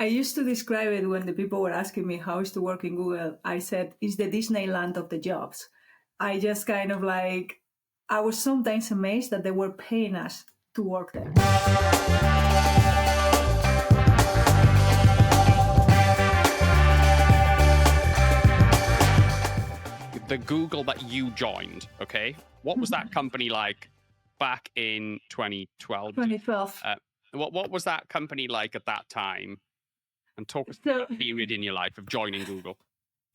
I used to describe it when the people were asking me how is to work in Google. I said, it's the Disneyland of the jobs. I just kind of like, I was sometimes amazed that they were paying us to work there. The Google that you joined, okay? What was that company like back in 2012? 2012. What was that company like at that time? And talk us through that period in your life of joining Google.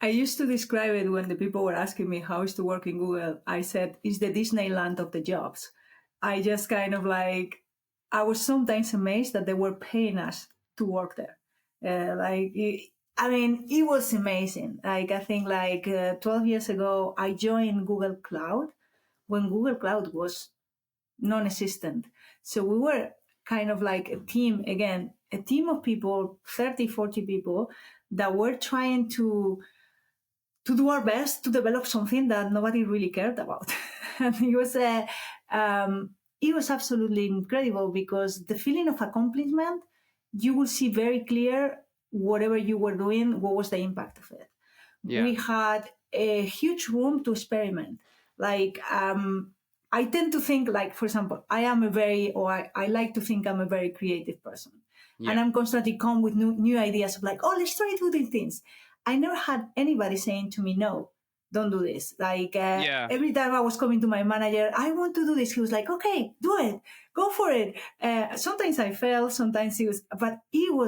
I used to describe it when the people were asking me how is to work in Google. I said, it's the Disneyland of the jobs. I just kind of like, I was sometimes amazed that they were paying us to work there. It was amazing. Like, I think 12 years ago, I joined Google Cloud when Google Cloud was non-existent. So we were kind of like a team of people, 30, 40 people that were trying to do our best to develop something that nobody really cared about. And it was absolutely incredible because the feeling of accomplishment, you will see very clear whatever you were doing, what was the impact of it. Yeah. We had a huge room to experiment. I tend to think for example, I like to think I'm a very creative person. Yeah. And I'm constantly come with new ideas of let's try to do these things. I never had anybody saying to me, no, don't do this. Every time I was coming to my manager, I want to do this. He was like, okay, do it. Go for it. Sometimes I failed, sometimes it was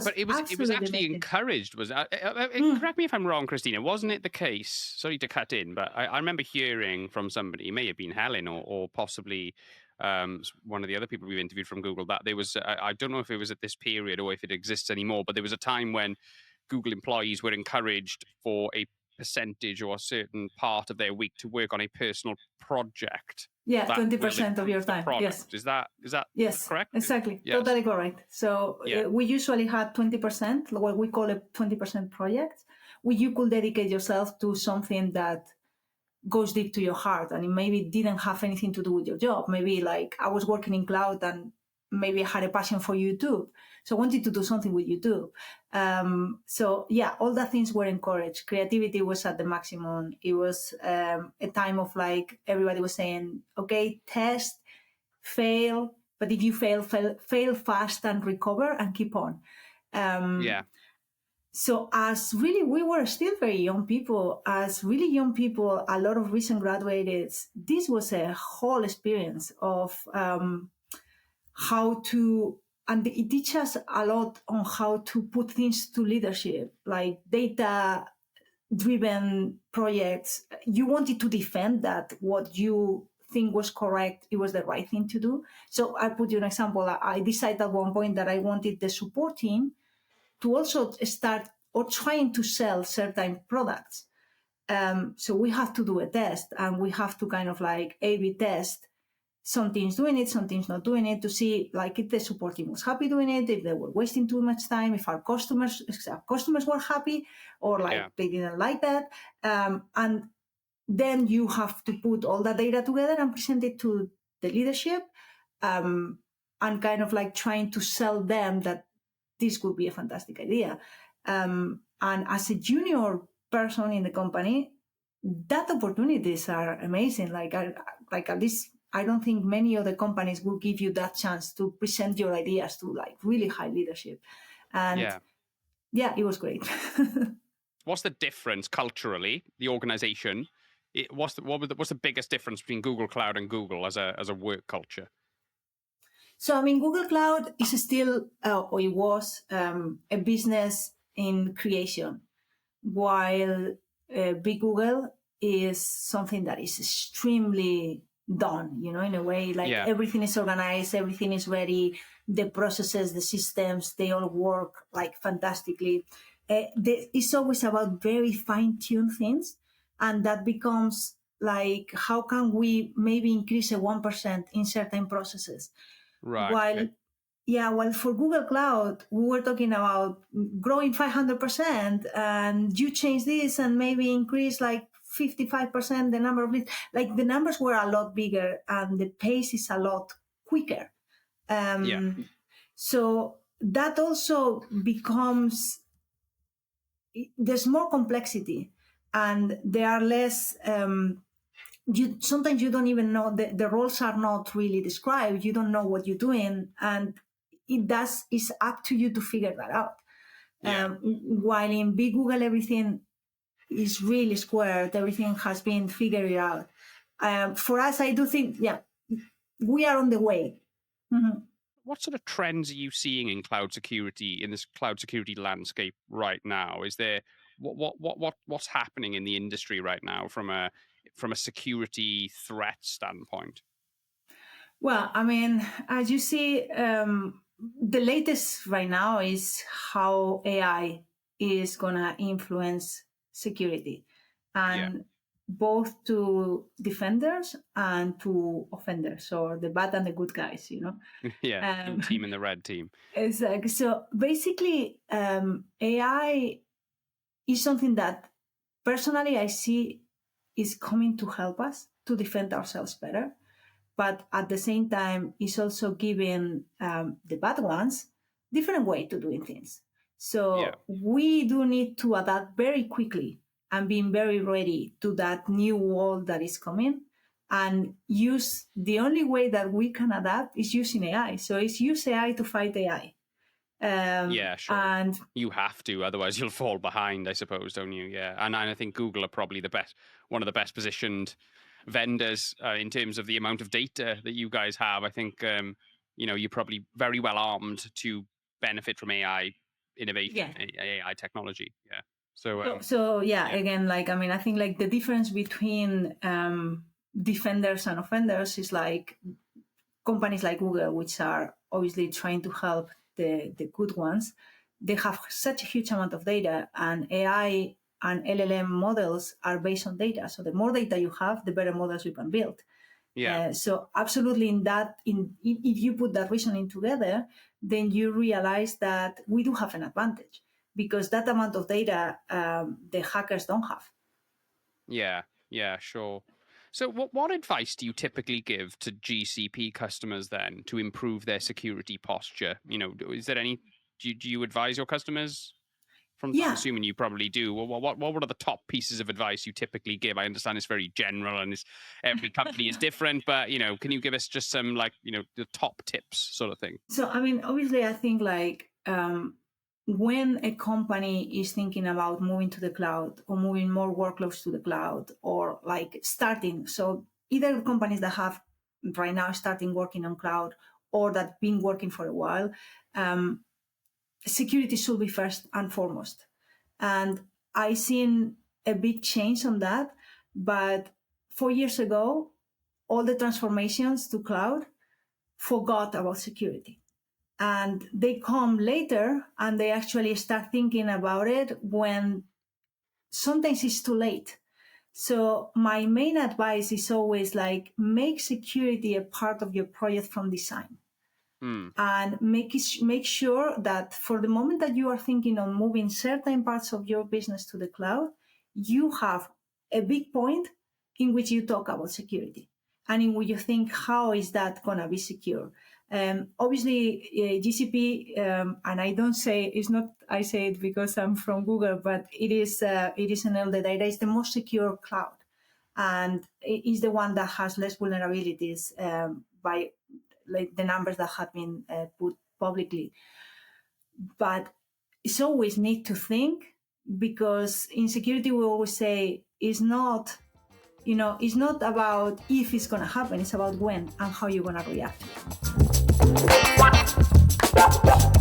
actually amazing. Encouraged. Correct me if I'm wrong, Cristina. Wasn't it the case? Sorry to cut in, but I remember hearing from somebody, it may have been Helen or possibly one of the other people we've interviewed from Google, that there was, I don't know if it was at this period or if it exists anymore, but there was a time when Google employees were encouraged for a percentage or a certain part of their week to work on a personal project. Yeah, 20% of your time. Yes. Is that yes, correct? Exactly. Yes. Totally correct. So we usually had 20%, what we call a 20% project, where you could dedicate yourself to something that goes deep to your heart, and it maybe didn't have anything to do with your job. Maybe I was working in cloud and maybe I had a passion for YouTube. So I wanted to do something with YouTube. All the things were encouraged. Creativity was at the maximum. It was a time of everybody was saying, okay, test, fail. But if you fail fast and recover and keep on. So we were still very young people. As really young people, a lot of recent graduates, this was a whole experience of how to, and it teaches us a lot on how to put things to leadership, like data-driven projects. You wanted to defend that what you think was correct, it was the right thing to do. So I put you an example. I decided at one point that I wanted the support team to also start or trying to sell certain products. So we have to do a test, and we have to kind of A/B test. Some teams doing it, some teams not doing it, to see if the support team was happy doing it, if they were wasting too much time, if our customers were happy, or they didn't like that. And then you have to put all that data together and present it to the leadership, and kind of trying to sell them that this could be a fantastic idea. And as a junior person in the company, that opportunities are amazing. At least I don't think many other companies will give you that chance to present your ideas to really high leadership. And it was great. What's the difference culturally, the organization? What's the biggest difference between Google Cloud and Google as a work culture? So, Google Cloud is still, or it was, a business in creation, while Big Google is something that is extremely done, in a way, everything is organized, everything is ready, the processes, the systems, they all work fantastically. It's always about very fine-tuned things, and that becomes how can we maybe increase 1% in certain processes? Right. While for Google Cloud, we were talking about growing 500%, and you change this and maybe increase 55% the number of leads. The numbers were a lot bigger and the pace is a lot quicker. So that also becomes, there's more complexity, and there are less, sometimes you don't even know, the roles are not really described, you don't know what you're doing, and it's up to you to figure that out. While in big Google, everything is really squared, everything has been figured out. For us, I do think, we are on the way. Mm-hmm. What sort of trends are you seeing in cloud security, in this cloud security landscape right now? Is there what's happening in the industry right now from a security threat standpoint? Well, I mean, as you see, the latest right now is how AI is gonna influence security, and both to defenders and to offenders, or the bad and the good guys, you know. Blue team and the red team. Exactly. So basically, AI is something that personally I see is coming to help us to defend ourselves better, but at the same time is also giving the bad ones different way to doing things. So we do need to adapt very quickly and being very ready to that new world that is coming, and use the only way that we can adapt is using AI. So it's use AI to fight AI. Sure. And you have to, otherwise you'll fall behind, I suppose, don't you? Yeah. And I think Google are probably one of the best positioned vendors in terms of the amount of data that you guys have. I think you're probably very well armed to benefit from AI innovation, AI technology. Yeah. So again, like, I mean, I think like the difference between defenders and offenders is like companies like Google, which are obviously trying to help the good ones. They have such a huge amount of data, and AI and LLM models are based on data. So the more data you have, the better models you can build. So absolutely, if you put that reasoning together, then you realize that we do have an advantage, because that amount of data the hackers don't have. Yeah, sure. So what advice do you typically give to GCP customers then to improve their security posture? Is there any, do you advise your customers? I'm assuming you probably do. Well, what are the top pieces of advice you typically give? I understand it's very general and every company is different, but can you give us just some the top tips sort of thing? So I mean, obviously, I think like when a company is thinking about moving to the cloud or moving more workloads to the cloud, or like starting, so either companies that have right now starting working on cloud or that been working for a while, security should be first and foremost. And I seen a big change on that, but 4 years ago, all the transformations to cloud forgot about security. And they come later and they actually start thinking about it when sometimes it's too late. So my main advice is always like, make security a part of your project from design. And make sure that for the moment that you are thinking on moving certain parts of your business to the cloud, you have a big point in which you talk about security, and in which you think, how is that going to be secure? Obviously, GCP, and I don't say, it's not, I say it because I'm from Google, but it is an elder data, it's the most secure cloud. And it is the one that has less vulnerabilities by like the numbers that have been put publicly. But it's always need to think, because in security we always say it's not about if it's going to happen, it's about when and how you're going to react to it.